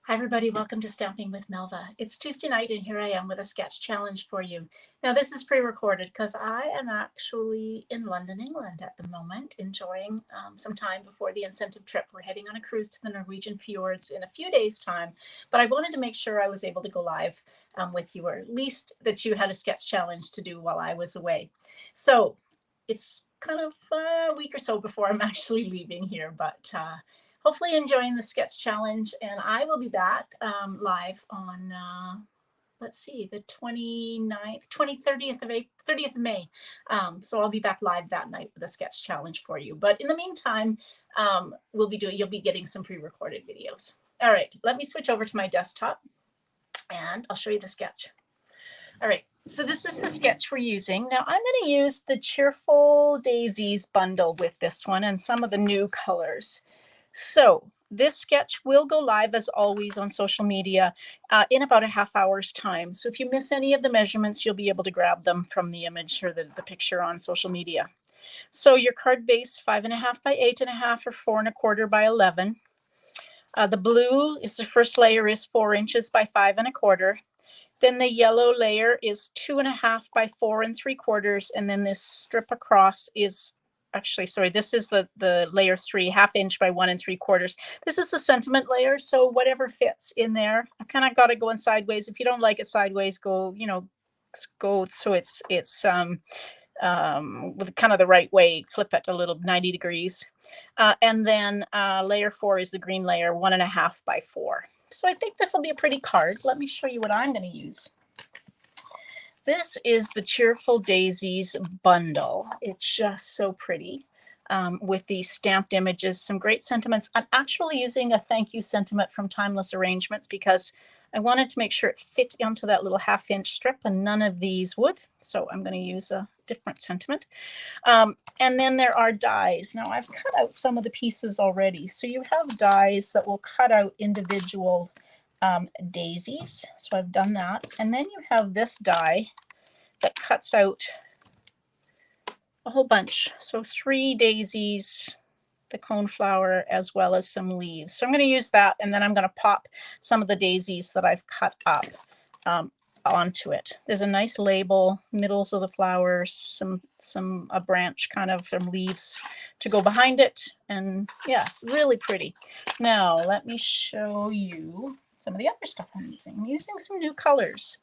Hi everybody, welcome to Stamping with Melva. It's Tuesday night and here I am with a sketch challenge for you. Now this is pre-recorded because I am actually in London, England at the moment, enjoying some time before the incentive trip. We're heading on a cruise to the Norwegian fjords in a few days' time, but I wanted to make sure I was able to go live with you, or at least that you had a sketch challenge to do while I was away. So it's kind of a week or so before I'm actually leaving here, but hopefully enjoying the sketch challenge, and I will be back live on let's see, the 29th 30th of April, 30th of May. So I'll be back live that night with a sketch challenge for you, but in the meantime, you'll be getting some pre-recorded videos. All right, let me switch over to my desktop and I'll show you the sketch. All right, so this is the sketch we're using. Now I'm going to use the Cheerful Daisies bundle with this one and some of the new colors. So this sketch will go live as always on social media in about a half hour's time. So if you miss any of the measurements, you'll be able to grab them from the image or the picture on social media. So your card base 5.5 by 8.5 or 4.25 by 11. The blue is the first layer is 4 inches by 5.25. Then the yellow layer is 2.5 by 4.75, and then this strip across is actually, sorry, this is the layer 3, 1/2 inch by 1.75. This is the sentiment layer, so whatever fits in there. I kind of got it going sideways. If you don't like it sideways, go, go so it's with kind of the right way, flip it a little 90 degrees. And then layer 4 is the green layer, 1.5 by 4. So I think this will be a pretty card. Let me show you what I'm going to use. This is the Cheerful Daisies bundle. It's just so pretty with these stamped images, some great sentiments. I'm actually using a thank you sentiment from Timeless Arrangements because I wanted to make sure it fit onto that little 1/2 inch strip, and none of these would. So I'm going to use a different sentiment. And then there are dies. Now I've cut out some of the pieces already. So you have dies that will cut out individual daisies. So I've done that. And then you have this die that cuts out a whole bunch. So 3 daisies, the coneflower, as well as some leaves. So I'm going to use that, and then I'm going to pop some of the daisies that I've cut up onto it. There's a nice label, middles of the flowers, a branch, kind of some leaves to go behind it, and yes, really pretty. Now let me show you some of the other stuff I'm using. I'm using some new colors.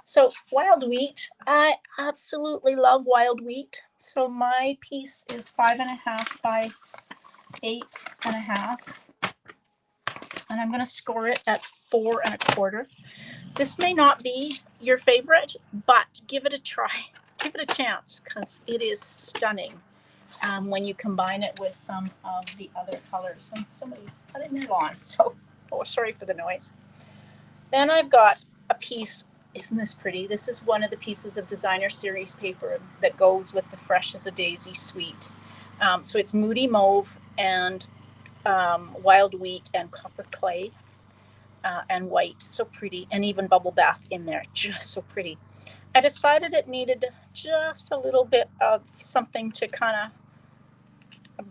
So wild wheat, I absolutely love wild wheat. So my piece is 5.5 by 8.5, and I'm going to score it at 4.25. This may not be your favorite, but give it a try. Give it a chance because it is stunning when you combine it with some of the other colors. And somebody's cutting their lawn, so sorry for the noise. Then I've got a piece. Isn't this pretty? This is one of the pieces of designer series paper that goes with the Fresh as a Daisy suite. So it's Moody Mauve and wild wheat and copper clay and white. So pretty. And even bubble bath in there. Just so pretty. I decided it needed just a little bit of something to kind of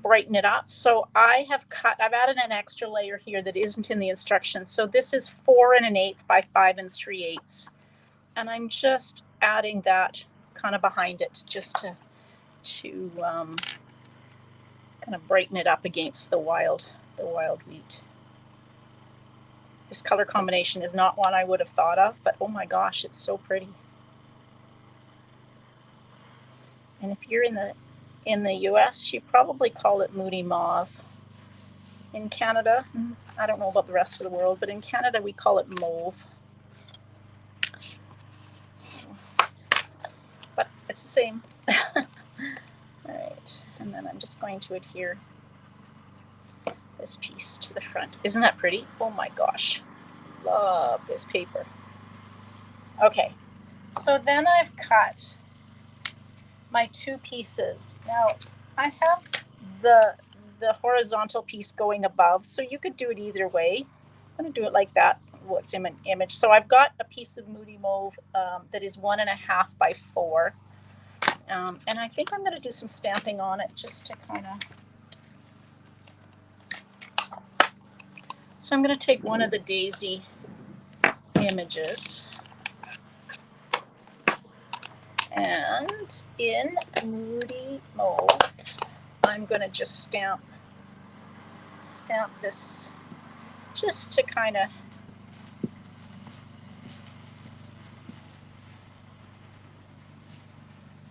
brighten it up. So I've added an extra layer here that isn't in the instructions. So this is 4 1/8 by 5 3/8. And I'm just adding that kind of behind it just to kind of brighten it up against the wild wheat. This color combination is not one I would have thought of, but oh my gosh, it's so pretty. And if you're in the US, you probably call it Moody Mauve. In Canada, I don't know about the rest of the world, but in Canada we call it mauve. But it's the same. All right, and then I'm just going to adhere this piece to the front. Isn't that pretty? Oh my gosh, love this paper. Okay, so then I've cut my 2 pieces. Now I have the horizontal piece going above, so you could do it either way. I'm going to do it like that, what's in an image. So I've got a piece of Moody Mauve that is 1.5 by 4. And I think I'm going to do some stamping on it just to kind of So I'm going to take one of the daisy images, and in Moody Mauve, I'm going to just stamp this just to kind of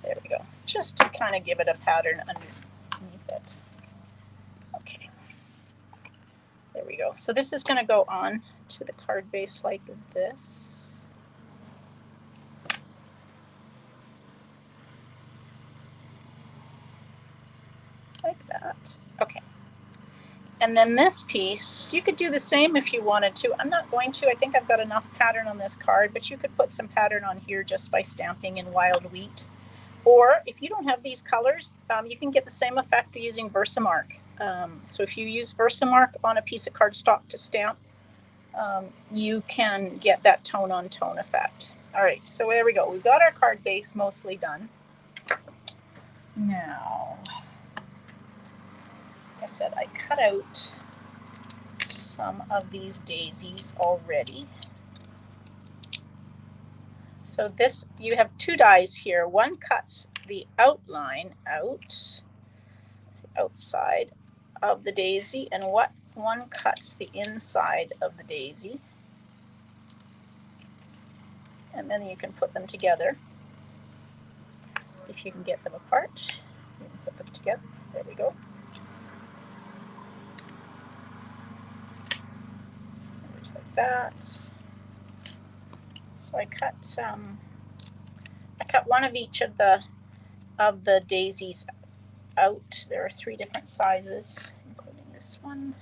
there we go, just to kind of give it a pattern underneath it. Okay, there we go. So this is going to go on to the card base like this. Like that. Okay. And then this piece, you could do the same if you wanted to. I'm not going to. I think I've got enough pattern on this card, but you could put some pattern on here just by stamping in wild wheat. Or if you don't have these colors, you can get the same effect using Versamark. So if you use Versamark on a piece of cardstock to stamp, you can get that tone-on-tone effect. All right, so there we go. We've got our card base mostly done. Now, like I said, I cut out some of these daisies already. So this, you have two dies here. One cuts the outline out, the outside of the daisy, and one cuts the inside of the daisy. And then you can put them together. If you can get them apart, you can put them together. There we go. Just like that. So I cut one of each of the daisies out. There are 3 different sizes, including this one.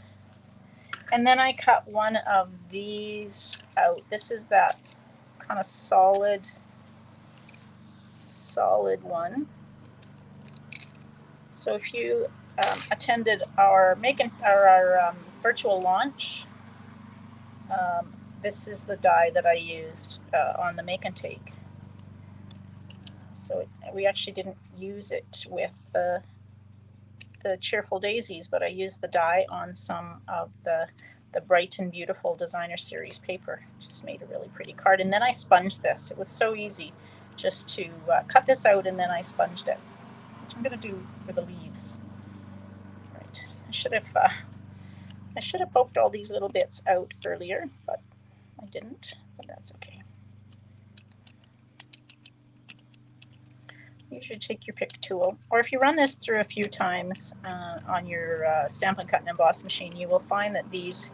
And then I cut one of these out. This is that kind of solid one. So if you attended our virtual launch, this is the die that I used on the Make and Take. So we actually didn't use it with the Cheerful Daisies, but I used the die on some of the Bright and Beautiful Designer Series paper. Just made a really pretty card. And then I sponged this. It was so easy just to cut this out, and then I sponged it, which I'm going to do for the leaves. Right. I should have poked all these little bits out earlier, but I didn't, but that's okay. You should take your pick tool, or if you run this through a few times on your Stampin' Cut and Emboss machine, you will find that these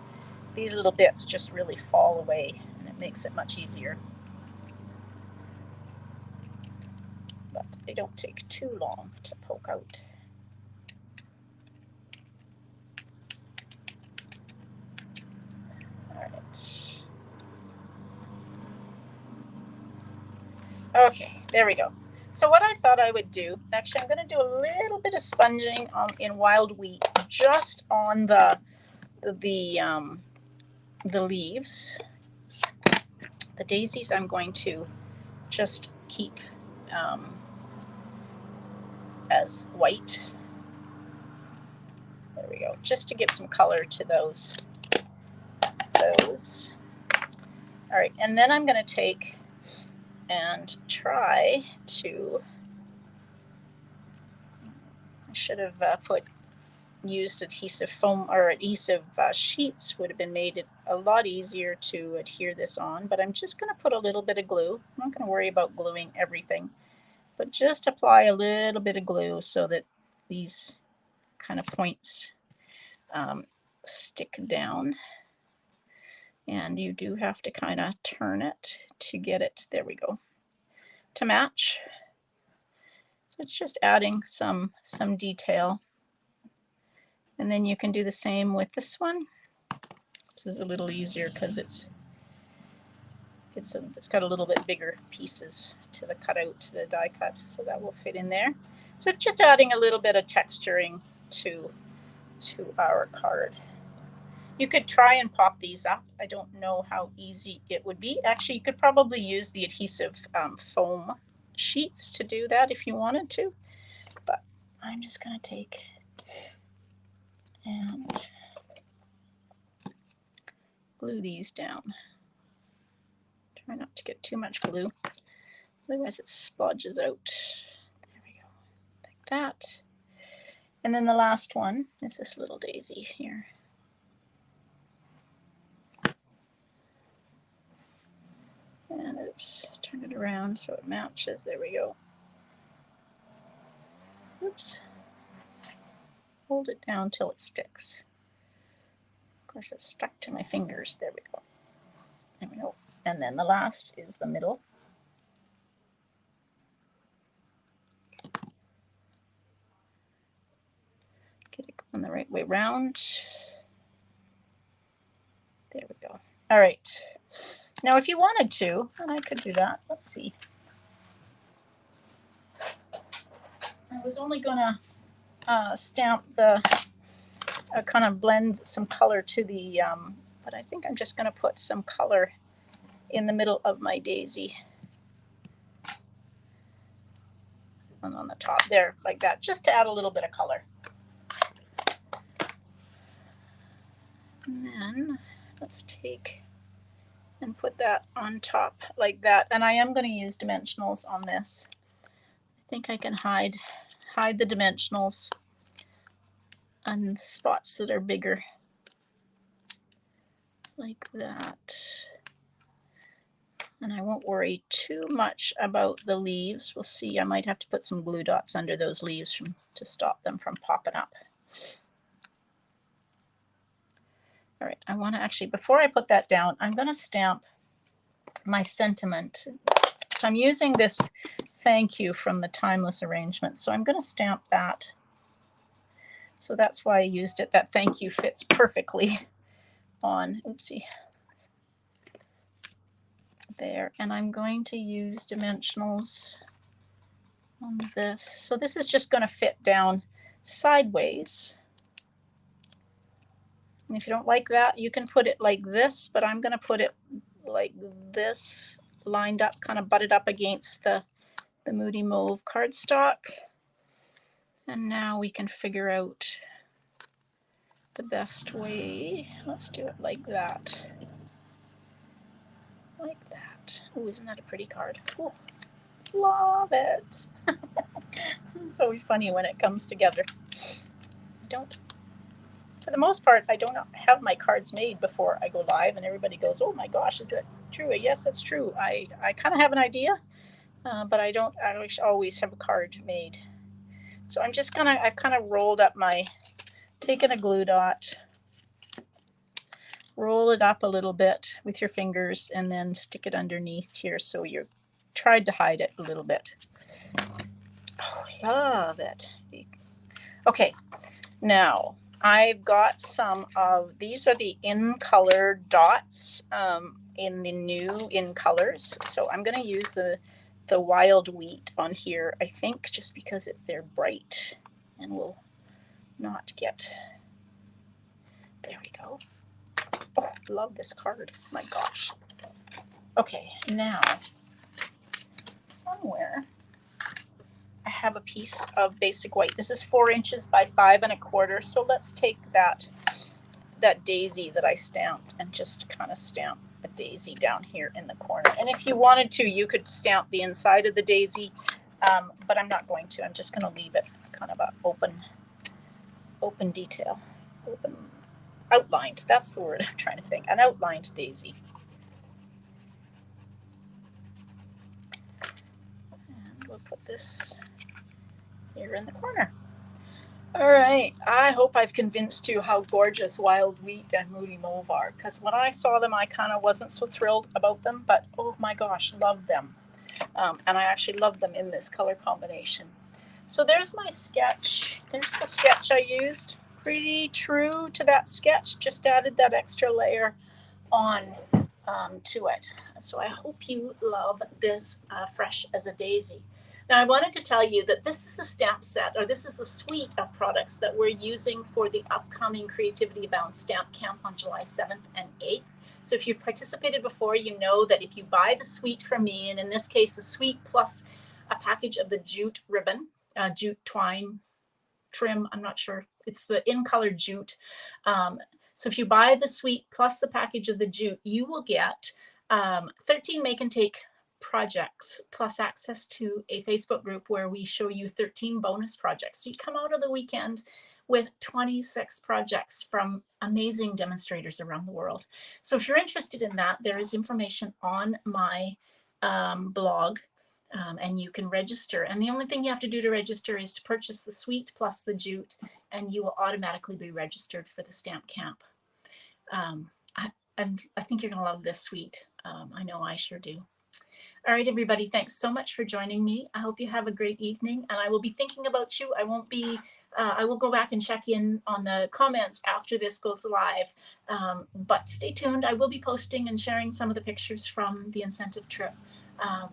little bits just really fall away, and it makes it much easier. But they don't take too long to poke out. All right. Okay, there we go. So what I thought I would do, actually I'm going to do a little bit of sponging in wild wheat just on the leaves. The daisies I'm going to just keep as white. There we go, just to give some color to those. All right, and then I'm going to take and try to, I should have used adhesive foam, or adhesive sheets would have been made it a lot easier to adhere this on, but I'm just going to put a little bit of glue. I'm not going to worry about gluing everything, but just apply a little bit of glue so that these kind of points stick down. And you do have to kind of turn it to get it, there we go, to match. So it's just adding some detail. And then you can do the same with this one. This is a little easier because it's got a little bit bigger pieces to the cutout, to the die cut, so that will fit in there. So it's just adding a little bit of texturing to our card. You could try and pop these up. I don't know how easy it would be. Actually, you could probably use the adhesive foam sheets to do that if you wanted to. But I'm just going to take and glue these down. Try not to get too much glue, otherwise it splodges out. There we go, like that. And then the last one is this little daisy here. And oops, turn it around so it matches. There we go. Oops. Hold it down till it sticks. Of course, it's stuck to my fingers. There we go. There we go. And then the last is the middle. Get it going the right way around. There we go. All right. Now, if you wanted to, and I could do that, let's see. I was only gonna stamp the, kind of blend some color to the, but I think I'm just gonna put some color in the middle of my daisy. And on the top there, like that, just to add a little bit of color. And then let's take and put that on top like that. And I am going to use dimensionals on this. I think I can hide the dimensionals on the spots that are bigger, like that. And I won't worry too much about the leaves. We'll see. I might have to put some glue dots under those leaves to stop them from popping up. All right, I want to actually, before I put that down, I'm going to stamp my sentiment. So I'm using this thank you from the Timeless Arrangement. So I'm going to stamp that. So that's why I used it. That thank you fits perfectly on, oopsie, there. And I'm going to use dimensionals on this. So this is just going to fit down sideways. And if you don't like that, you can put it like this, but I'm going to put it like this, lined up, kind of butted up against the Moody Mauve cardstock. And now we can figure out the best way. Let's do it like that. Like that. Oh, isn't that a pretty card? Oh, love it. It's always funny when it comes together. For the most part, I don't have my cards made before I go live, and everybody goes, oh my gosh, is it true? Yes, that's true. I kind of have an idea, but I don't always have a card made. So I'm just gonna, I've kind of rolled up taken a glue dot, roll it up a little bit with your fingers, and then stick it underneath here so you're tried to hide it a little bit. Oh, love it. Okay, now I've got some of, these are the in color dots in the new in colors. So I'm going to use the wild wheat on here, I think, just because they're bright and will not get, there we go. Oh, love this card. My gosh. Okay, now somewhere I have a piece of basic white. This is 4 inches by 5 1/4. So let's take that daisy that I stamped and just kind of stamp a daisy down here in the corner. And if you wanted to, you could stamp the inside of the daisy, but I'm not going to. I'm just going to leave it kind of a open detail, open outlined. That's the word I'm trying to think. An outlined daisy. And we'll put this here in the corner. All right, I hope I've convinced you how gorgeous Wild Wheat and Moody Mauve are, because when I saw them, I kind of wasn't so thrilled about them, but oh my gosh, love them. And I actually love them in this color combination. So there's my sketch. There's the sketch I used. Pretty true to that sketch, just added that extra layer on to it. So I hope you love this Fresh as a Daisy. Now I wanted to tell you that this is a stamp set, or this is a suite of products that we're using for the upcoming Creativity Bound Stamp Camp on July 7th and 8th. So if you've participated before, you know that if you buy the suite from me, and in this case the suite plus a package of the jute ribbon, jute twine trim, I'm not sure, it's the in color jute. So if you buy the suite plus the package of the jute, you will get 13 make and take projects plus access to a Facebook group where we show you 13 bonus projects. So you come out of the weekend with 26 projects from amazing demonstrators around the world. So if you're interested in that, there is information on my blog, and you can register. And the only thing you have to do to register is to purchase the suite plus the jute, and you will automatically be registered for the stamp camp. I think you're going to love this suite. I know I sure do. All right, everybody, thanks so much for joining me. I hope you have a great evening, and I will be thinking about you. I won't be, I will go back and check in on the comments after this goes live, but stay tuned. I will be posting and sharing some of the pictures from the incentive trip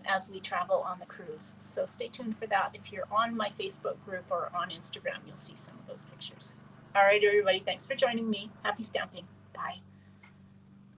as we travel on the cruise. So stay tuned for that. If you're on my Facebook group or on Instagram, you'll see some of those pictures. All right, everybody, thanks for joining me. Happy stamping. Bye.